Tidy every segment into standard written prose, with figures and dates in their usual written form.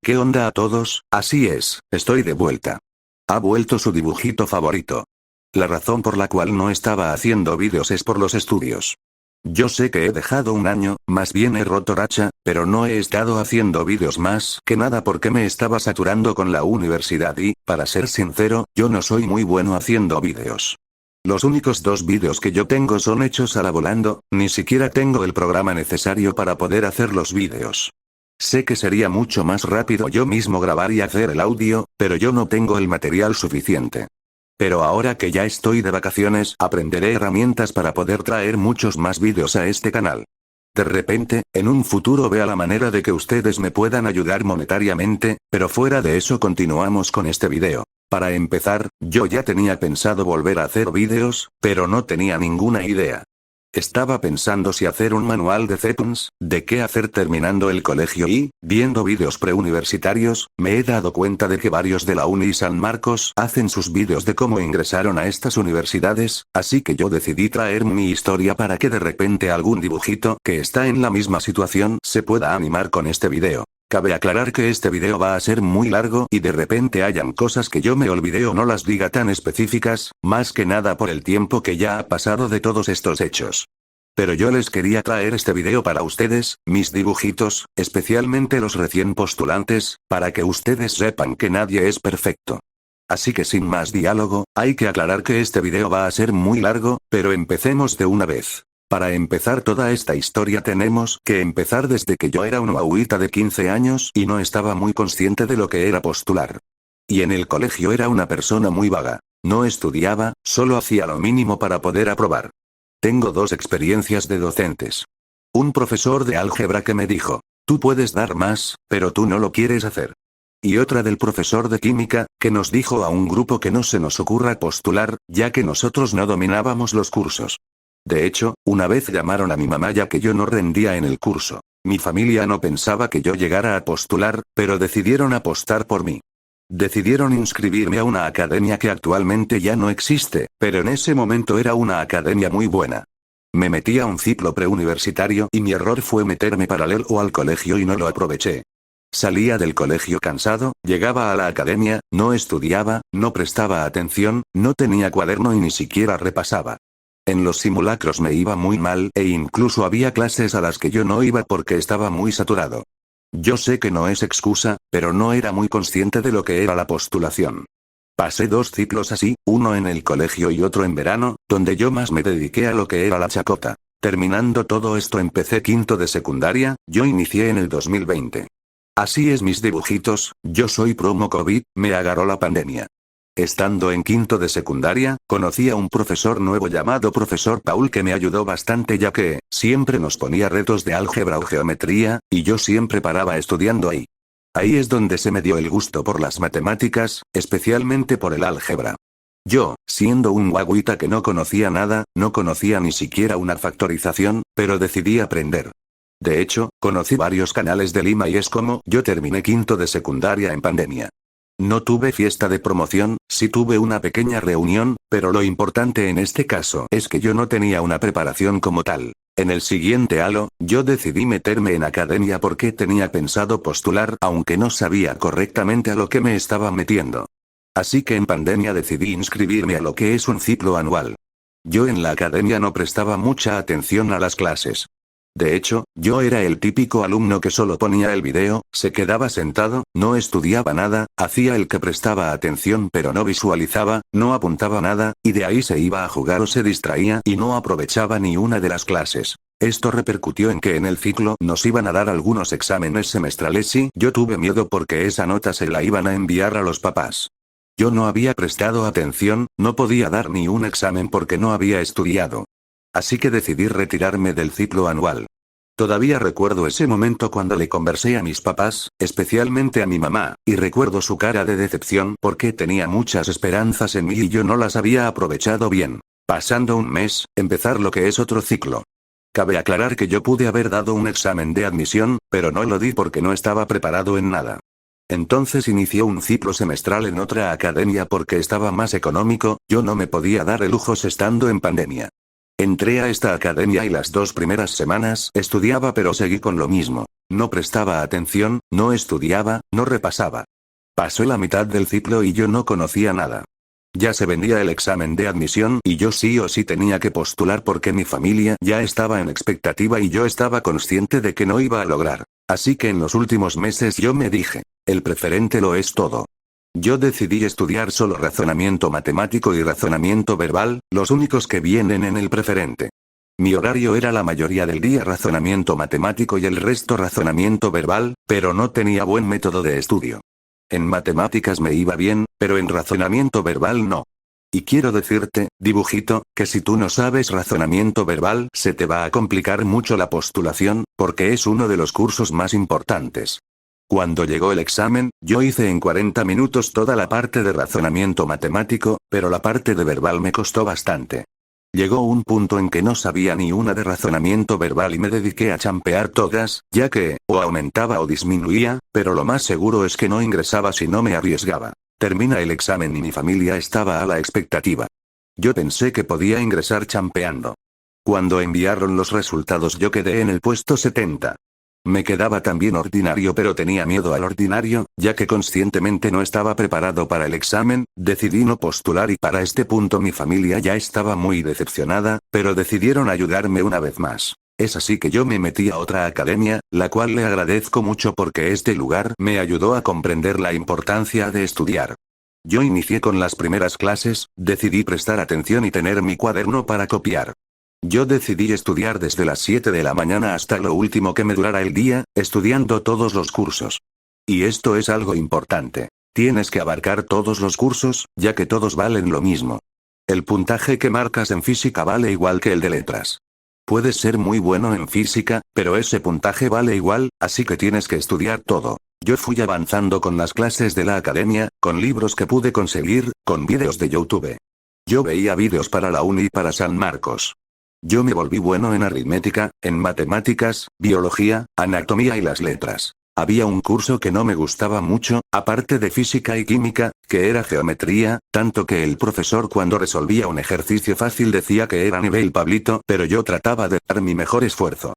¿Qué onda a todos? Así es, estoy de vuelta. Ha vuelto su dibujito favorito. La razón por la cual no estaba haciendo vídeos es por los estudios. Yo sé que he dejado un año, más bien he roto racha, pero no he estado haciendo vídeos más que nada porque me estaba saturando con la universidad y, para ser sincero, yo no soy muy bueno haciendo vídeos. Los únicos 2 vídeos que yo tengo son hechos a la volando, ni siquiera tengo el programa necesario para poder hacer los vídeos. Sé que sería mucho más rápido yo mismo grabar y hacer el audio, pero yo no tengo el material suficiente. Pero ahora que ya estoy de vacaciones, aprenderé herramientas para poder traer muchos más vídeos a este canal. De repente, en un futuro vea la manera de que ustedes me puedan ayudar monetariamente, pero fuera de eso continuamos con este video. Para empezar, yo ya tenía pensado volver a hacer vídeos, pero no tenía ninguna idea. Estaba pensando si hacer un manual de CEPNS, de qué hacer terminando el colegio y, viendo vídeos preuniversitarios, me he dado cuenta de que varios de la Uni San Marcos hacen sus vídeos de cómo ingresaron a estas universidades, así que yo decidí traer mi historia para que de repente algún dibujito que está en la misma situación se pueda animar con este video. Cabe aclarar que este video va a ser muy largo y de repente hayan cosas que yo me olvidé o no las diga tan específicas, más que nada por el tiempo que ya ha pasado de todos estos hechos. Pero yo les quería traer este video para ustedes, mis dibujitos, especialmente los recién postulantes, para que ustedes sepan que nadie es perfecto. Así que sin más diálogo, hay que aclarar que este video va a ser muy largo, pero empecemos de una vez. Para empezar toda esta historia tenemos que empezar desde que yo era un guaguita de 15 años y no estaba muy consciente de lo que era postular. Y en el colegio era una persona muy vaga. No estudiaba, solo hacía lo mínimo para poder aprobar. Tengo 2 experiencias de docentes. Un profesor de álgebra que me dijo, tú puedes dar más, pero tú no lo quieres hacer. Y otra del profesor de química, que nos dijo a un grupo que no se nos ocurra postular, ya que nosotros no dominábamos los cursos. De hecho, una vez llamaron a mi mamá ya que yo no rendía en el curso. Mi familia no pensaba que yo llegara a postular, pero decidieron apostar por mí. Decidieron inscribirme a una academia que actualmente ya no existe, pero en ese momento era una academia muy buena. Me metí a un ciclo preuniversitario y mi error fue meterme paralelo al colegio y no lo aproveché. Salía del colegio cansado, llegaba a la academia, no estudiaba, no prestaba atención, no tenía cuaderno y ni siquiera repasaba. En los simulacros me iba muy mal e incluso había clases a las que yo no iba porque estaba muy saturado. Yo sé que no es excusa, pero no era muy consciente de lo que era la postulación. Pasé 2 ciclos así, uno en el colegio y otro en verano, donde yo más me dediqué a lo que era la chacota. Terminando todo esto empecé quinto de secundaria, yo inicié en el 2020. Así es mis dibujitos, yo soy promo COVID, me agarró la pandemia. Estando en quinto de secundaria, conocí a un profesor nuevo llamado profesor Paul que me ayudó bastante ya que, siempre nos ponía retos de álgebra o geometría, y yo siempre paraba estudiando ahí. Ahí es donde se me dio el gusto por las matemáticas, especialmente por el álgebra. Yo, siendo un guaguita que no conocía nada, no conocía ni siquiera una factorización, pero decidí aprender. De hecho, conocí varios canales de Lima y es como yo terminé quinto de secundaria en pandemia. No tuve fiesta de promoción, sí tuve una pequeña reunión, pero lo importante en este caso es que yo no tenía una preparación como tal. En el siguiente halo, yo decidí meterme en academia porque tenía pensado postular aunque no sabía correctamente a lo que me estaba metiendo. Así que en pandemia decidí inscribirme a lo que es un ciclo anual. Yo en la academia no prestaba mucha atención a las clases. De hecho, yo era el típico alumno que solo ponía el video, se quedaba sentado, no estudiaba nada, hacía el que prestaba atención pero no visualizaba, no apuntaba nada, y de ahí se iba a jugar o se distraía y no aprovechaba ni una de las clases. Esto repercutió en que en el ciclo nos iban a dar algunos exámenes semestrales y yo tuve miedo porque esa nota se la iban a enviar a los papás. Yo no había prestado atención, no podía dar ni un examen porque no había estudiado. Así que decidí retirarme del ciclo anual. Todavía recuerdo ese momento cuando le conversé a mis papás, especialmente a mi mamá, y recuerdo su cara de decepción porque tenía muchas esperanzas en mí y yo no las había aprovechado bien. Pasando un mes, empezar lo que es otro ciclo. Cabe aclarar que yo pude haber dado un examen de admisión, pero no lo di porque no estaba preparado en nada. Entonces inició un ciclo semestral en otra academia porque estaba más económico, yo no me podía dar el lujo estando en pandemia. Entré a esta academia y las 2 primeras semanas estudiaba pero seguí con lo mismo. No prestaba atención, no estudiaba, no repasaba. Pasó la mitad del ciclo y yo no conocía nada. Ya se venía el examen de admisión y yo sí o sí tenía que postular porque mi familia ya estaba en expectativa y yo estaba consciente de que no iba a lograr. Así que en los últimos meses yo me dije, el preferente lo es todo. Yo decidí estudiar solo razonamiento matemático y razonamiento verbal, los únicos que vienen en el preferente. Mi horario era la mayoría del día razonamiento matemático y el resto razonamiento verbal, pero no tenía buen método de estudio. En matemáticas me iba bien, pero en razonamiento verbal no. Y quiero decirte, dibujito, que si tú no sabes razonamiento verbal se te va a complicar mucho la postulación, porque es uno de los cursos más importantes. Cuando llegó el examen, yo hice en 40 minutos toda la parte de razonamiento matemático, pero la parte de verbal me costó bastante. Llegó un punto en que no sabía ni una de razonamiento verbal y me dediqué a champear todas, ya que, o aumentaba o disminuía, pero lo más seguro es que no ingresaba si no me arriesgaba. Termina el examen y mi familia estaba a la expectativa. Yo pensé que podía ingresar champeando. Cuando enviaron los resultados yo quedé en el puesto 70. Me quedaba también ordinario pero tenía miedo al ordinario, ya que conscientemente no estaba preparado para el examen, decidí no postular y para este punto mi familia ya estaba muy decepcionada, pero decidieron ayudarme una vez más. Es así que yo me metí a otra academia, la cual le agradezco mucho porque este lugar me ayudó a comprender la importancia de estudiar. Yo inicié con las primeras clases, decidí prestar atención y tener mi cuaderno para copiar. Yo decidí estudiar desde las 7 de la mañana hasta lo último que me durara el día, estudiando todos los cursos. Y esto es algo importante. Tienes que abarcar todos los cursos, ya que todos valen lo mismo. El puntaje que marcas en física vale igual que el de letras. Puedes ser muy bueno en física, pero ese puntaje vale igual, así que tienes que estudiar todo. Yo fui avanzando con las clases de la academia, con libros que pude conseguir, con vídeos de YouTube. Yo veía vídeos para la uni y para San Marcos. Yo me volví bueno en aritmética, en matemáticas, biología, anatomía y las letras. Había un curso que no me gustaba mucho, aparte de física y química, que era geometría, tanto que el profesor cuando resolvía un ejercicio fácil decía que era nivel Pablito, pero yo trataba de dar mi mejor esfuerzo.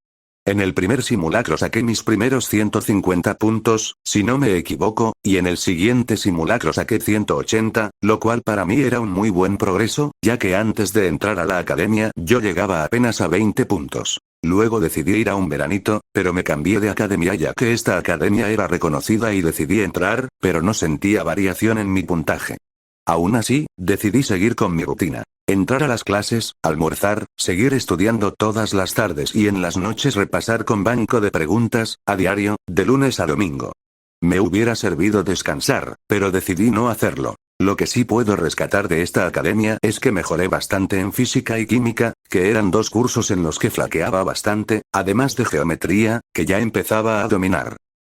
En el primer simulacro saqué mis primeros 150 puntos, si no me equivoco, y en el siguiente simulacro saqué 180, lo cual para mí era un muy buen progreso, ya que antes de entrar a la academia yo llegaba apenas a 20 puntos. Luego decidí ir a un veranito, pero me cambié de academia ya que esta academia era reconocida y decidí entrar, pero no sentía variación en mi puntaje. Aún así, decidí seguir con mi rutina. Entrar a las clases, almorzar, seguir estudiando todas las tardes y en las noches repasar con banco de preguntas, a diario, de lunes a domingo. Me hubiera servido descansar, pero decidí no hacerlo. Lo que sí puedo rescatar de esta academia es que mejoré bastante en física y química, que eran dos cursos en los que flaqueaba bastante, además de geometría, que ya empezaba a dominar.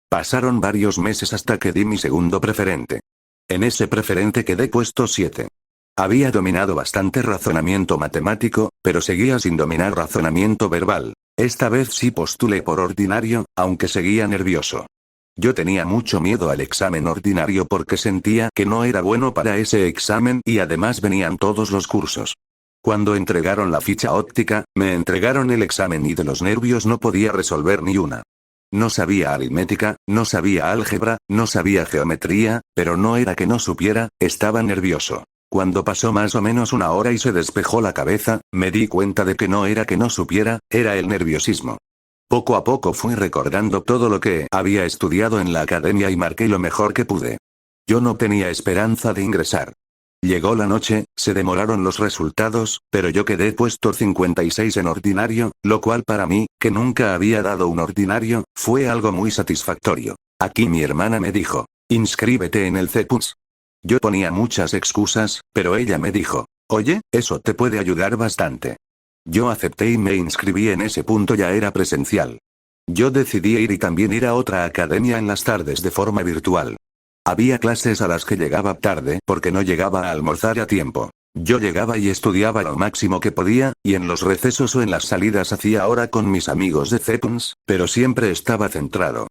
Pasaron varios meses hasta que di mi segundo preferente. En ese preferente quedé puesto 7. Había dominado bastante razonamiento matemático, pero seguía sin dominar razonamiento verbal. Esta vez sí postulé por ordinario, aunque seguía nervioso. Yo tenía mucho miedo al examen ordinario porque sentía que no era bueno para ese examen y además venían todos los cursos. Cuando entregaron la ficha óptica, me entregaron el examen y de los nervios no podía resolver ni una. No sabía aritmética, no sabía álgebra, no sabía geometría, pero no era que no supiera, estaba nervioso. Cuando pasó más o menos una hora y se despejó la cabeza, me di cuenta de que no era que no supiera, era el nerviosismo. Poco a poco fui recordando todo lo que había estudiado en la academia y marqué lo mejor que pude. Yo no tenía esperanza de ingresar. Llegó la noche, se demoraron los resultados, pero yo quedé puesto 56 en ordinario, lo cual para mí, que nunca había dado un ordinario, fue algo muy satisfactorio. Aquí mi hermana me dijo, inscríbete en el CEPUS. Yo ponía muchas excusas, pero ella me dijo, oye, eso te puede ayudar bastante. Yo acepté y me inscribí en ese punto ya era presencial. Yo decidí ir y también ir a otra academia en las tardes de forma virtual. Había clases a las que llegaba tarde porque no llegaba a almorzar a tiempo. Yo llegaba y estudiaba lo máximo que podía, y en los recesos o en las salidas hacía hora con mis amigos de CEPUS, pero siempre estaba centrado.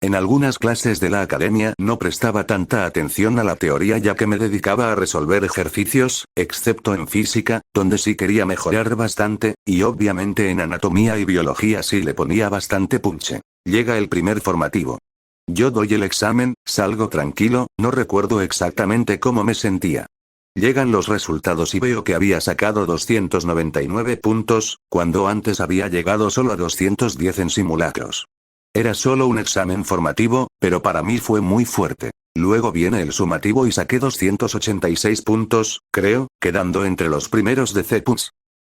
En algunas clases de la academia no prestaba tanta atención a la teoría ya que me dedicaba a resolver ejercicios, excepto en física, donde sí quería mejorar bastante, y obviamente en anatomía y biología sí le ponía bastante punche. Llega el primer formativo. Yo doy el examen, salgo tranquilo, no recuerdo exactamente cómo me sentía. Llegan los resultados y veo que había sacado 299 puntos, cuando antes había llegado solo a 210 en simulacros. Era solo un examen formativo, pero para mí fue muy fuerte. Luego viene el sumativo y saqué 286 puntos, creo, quedando entre los primeros de CEPUS.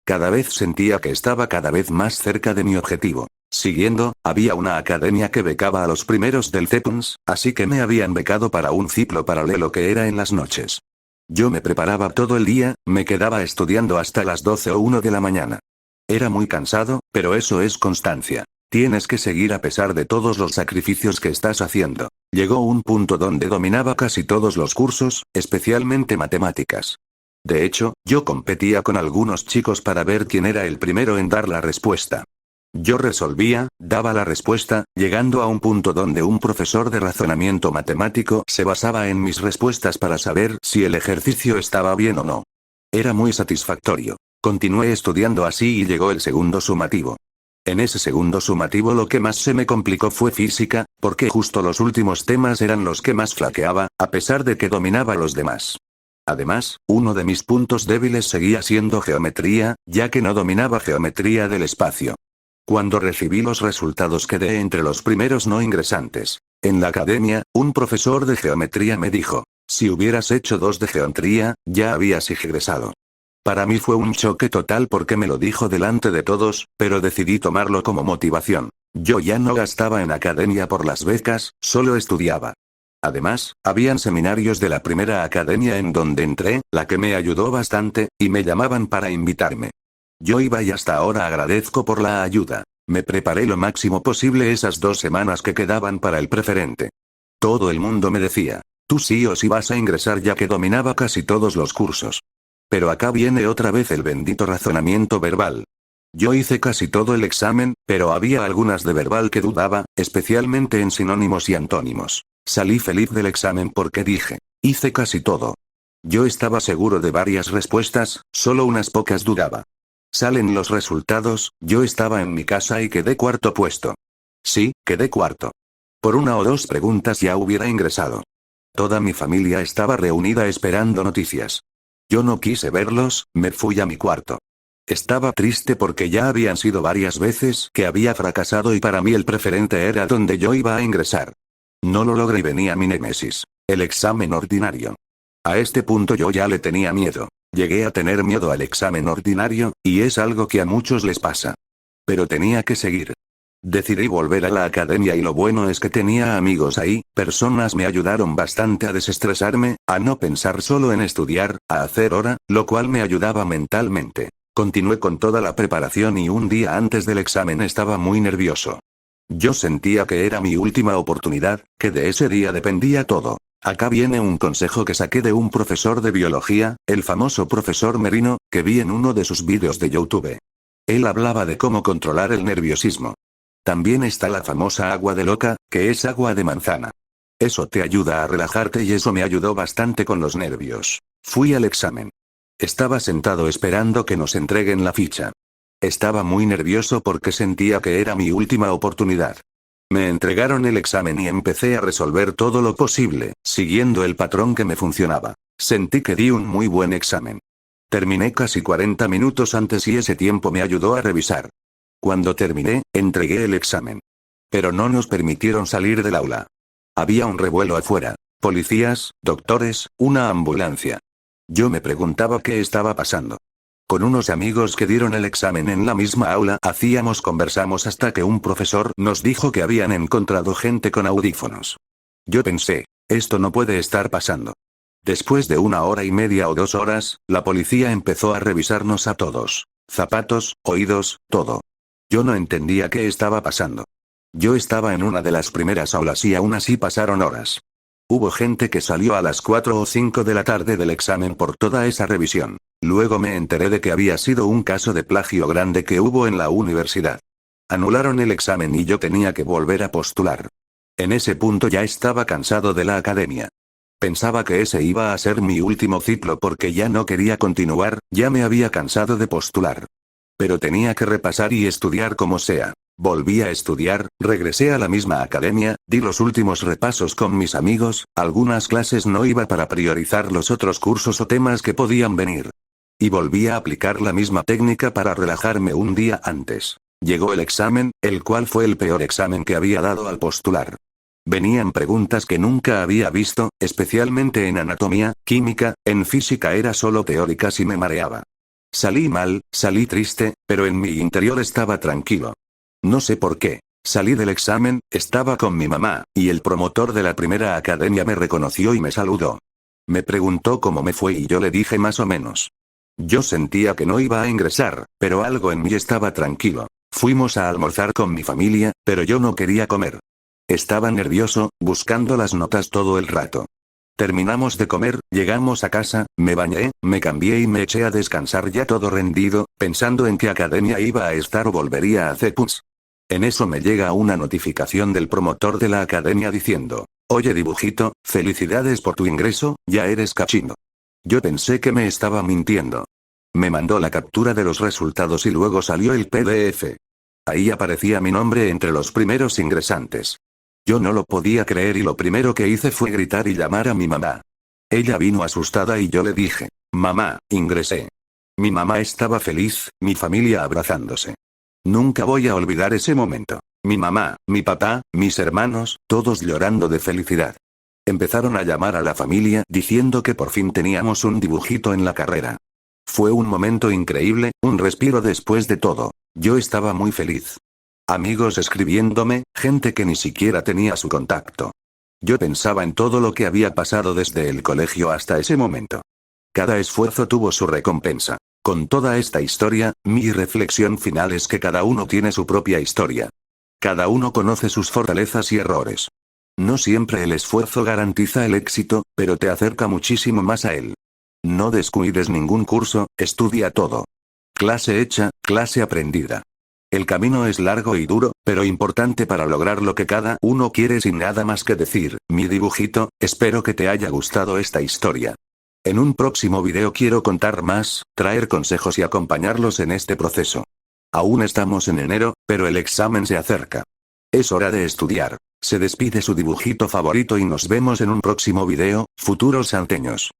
Cada vez sentía que estaba cada vez más cerca de mi objetivo. Siguiendo, había una academia que becaba a los primeros del CEPUS, así que me habían becado para un ciclo paralelo que era en las noches. Yo me preparaba todo el día, me quedaba estudiando hasta las 12 o 1 de la mañana. Era muy cansado, pero eso es constancia. Tienes que seguir a pesar de todos los sacrificios que estás haciendo. Llegó un punto donde dominaba casi todos los cursos, especialmente matemáticas. De hecho, yo competía con algunos chicos para ver quién era el primero en dar la respuesta. Yo resolvía, daba la respuesta, llegando a un punto donde un profesor de razonamiento matemático se basaba en mis respuestas para saber si el ejercicio estaba bien o no. Era muy satisfactorio. Continué estudiando así y llegó el segundo sumativo. En ese segundo sumativo lo que más se me complicó fue física, porque justo los últimos temas eran los que más flaqueaba, a pesar de que dominaba los demás. Además, uno de mis puntos débiles seguía siendo geometría, ya que no dominaba geometría del espacio. Cuando recibí los resultados quedé entre los primeros no ingresantes. En la academia, un profesor de geometría me dijo, si hubieras hecho 2 de geometría, ya habías ingresado. Para mí fue un choque total porque me lo dijo delante de todos, pero decidí tomarlo como motivación. Yo ya no gastaba en academia por las becas, solo estudiaba. Además, habían seminarios de la primera academia en donde entré, la que me ayudó bastante, y me llamaban para invitarme. Yo iba y hasta ahora agradezco por la ayuda. Me preparé lo máximo posible esas 2 semanas que quedaban para el preferente. Todo el mundo me decía, tú sí o sí vas a ingresar ya que dominaba casi todos los cursos. Pero acá viene otra vez el bendito razonamiento verbal. Yo hice casi todo el examen, pero había algunas de verbal que dudaba, especialmente en sinónimos y antónimos. Salí feliz del examen porque dije, hice casi todo. Yo estaba seguro de varias respuestas, solo unas pocas dudaba. Salen los resultados, yo estaba en mi casa y quedé cuarto puesto. Sí, quedé cuarto. Por 1 o 2 preguntas ya hubiera ingresado. Toda mi familia estaba reunida esperando noticias. Yo no quise verlos, me fui a mi cuarto. Estaba triste porque ya habían sido varias veces que había fracasado y para mí el preferente era donde yo iba a ingresar. No lo logré y venía mi némesis, el examen ordinario. A este punto yo ya le tenía miedo. Llegué a tener miedo al examen ordinario, y es algo que a muchos les pasa. Pero tenía que seguir. Decidí volver a la academia y lo bueno es que tenía amigos ahí, personas me ayudaron bastante a desestresarme, a no pensar solo en estudiar, a hacer hora, lo cual me ayudaba mentalmente. Continué con toda la preparación y un día antes del examen estaba muy nervioso. Yo sentía que era mi última oportunidad, que de ese día dependía todo. Acá viene un consejo que saqué de un profesor de biología, el famoso profesor Merino, que vi en uno de sus vídeos de YouTube. Él hablaba de cómo controlar el nerviosismo. También está la famosa agua de loca, que es agua de manzana. Eso te ayuda a relajarte y eso me ayudó bastante con los nervios. Fui al examen. Estaba sentado esperando que nos entreguen la ficha. Estaba muy nervioso porque sentía que era mi última oportunidad. Me entregaron el examen y empecé a resolver todo lo posible, siguiendo el patrón que me funcionaba. Sentí que di un muy buen examen. Terminé casi 40 minutos antes y ese tiempo me ayudó a revisar. Cuando terminé, entregué el examen. Pero no nos permitieron salir del aula. Había un revuelo afuera. Policías, doctores, una ambulancia. Yo me preguntaba qué estaba pasando. Con unos amigos que dieron el examen en la misma aula conversamos hasta que un profesor nos dijo que habían encontrado gente con audífonos. Yo pensé, esto no puede estar pasando. Después de 1 hora y media o 2 horas, la policía empezó a revisarnos a todos. Zapatos, oídos, todo. Yo no entendía qué estaba pasando. Yo estaba en una de las primeras aulas y aún así pasaron horas. Hubo gente que salió a las 4 o 5 de la tarde del examen por toda esa revisión. Luego me enteré de que había sido un caso de plagio grande que hubo en la universidad. Anularon el examen y yo tenía que volver a postular. En ese punto ya estaba cansado de la academia. Pensaba que ese iba a ser mi último ciclo porque ya no quería continuar, ya me había cansado de postular. Pero tenía que repasar y estudiar como sea. Volví a estudiar, regresé a la misma academia, di los últimos repasos con mis amigos, algunas clases no iba para priorizar los otros cursos o temas que podían venir. Y volví a aplicar la misma técnica para relajarme un día antes. Llegó el examen, el cual fue el peor examen que había dado al postular. Venían preguntas que nunca había visto, especialmente en anatomía, química, en física era solo teóricas y me mareaba. Salí mal, salí triste, pero en mi interior estaba tranquilo. No sé por qué. Salí del examen, estaba con mi mamá, y el promotor de la primera academia me reconoció y me saludó. Me preguntó cómo me fue y yo le dije más o menos. Yo sentía que no iba a ingresar, pero algo en mí estaba tranquilo. Fuimos a almorzar con mi familia, pero yo no quería comer. Estaba nervioso, buscando las notas todo el rato. Terminamos de comer, llegamos a casa, me bañé, me cambié y me eché a descansar ya todo rendido, pensando en qué academia iba a estar o volvería a CEPUS. En eso me llega una notificación del promotor de la academia diciendo: oye dibujito, felicidades por tu ingreso, ya eres cachino. Yo pensé que me estaba mintiendo. Me mandó la captura de los resultados y luego salió el PDF. Ahí aparecía mi nombre entre los primeros ingresantes. Yo no lo podía creer y lo primero que hice fue gritar y llamar a mi mamá. Ella vino asustada y yo le dije: mamá, ingresé. Mi mamá estaba feliz, mi familia abrazándose. Nunca voy a olvidar ese momento. Mi mamá, mi papá, mis hermanos, todos llorando de felicidad. Empezaron a llamar a la familia diciendo que por fin teníamos un dibujito en la carrera. Fue un momento increíble, un respiro después de todo. Yo estaba muy feliz. Amigos escribiéndome, gente que ni siquiera tenía su contacto. Yo pensaba en todo lo que había pasado desde el colegio hasta ese momento. Cada esfuerzo tuvo su recompensa. Con toda esta historia, mi reflexión final es que cada uno tiene su propia historia. Cada uno conoce sus fortalezas y errores. No siempre el esfuerzo garantiza el éxito, pero te acerca muchísimo más a él. No descuides ningún curso, estudia todo. Clase hecha, clase aprendida. El camino es largo y duro, pero importante para lograr lo que cada uno quiere sin nada más que decir. Mi dibujito, espero que te haya gustado esta historia. En un próximo video quiero contar más, traer consejos y acompañarlos en este proceso. Aún estamos en enero, pero el examen se acerca. Es hora de estudiar. Se despide su dibujito favorito y nos vemos en un próximo video, futuros santeños.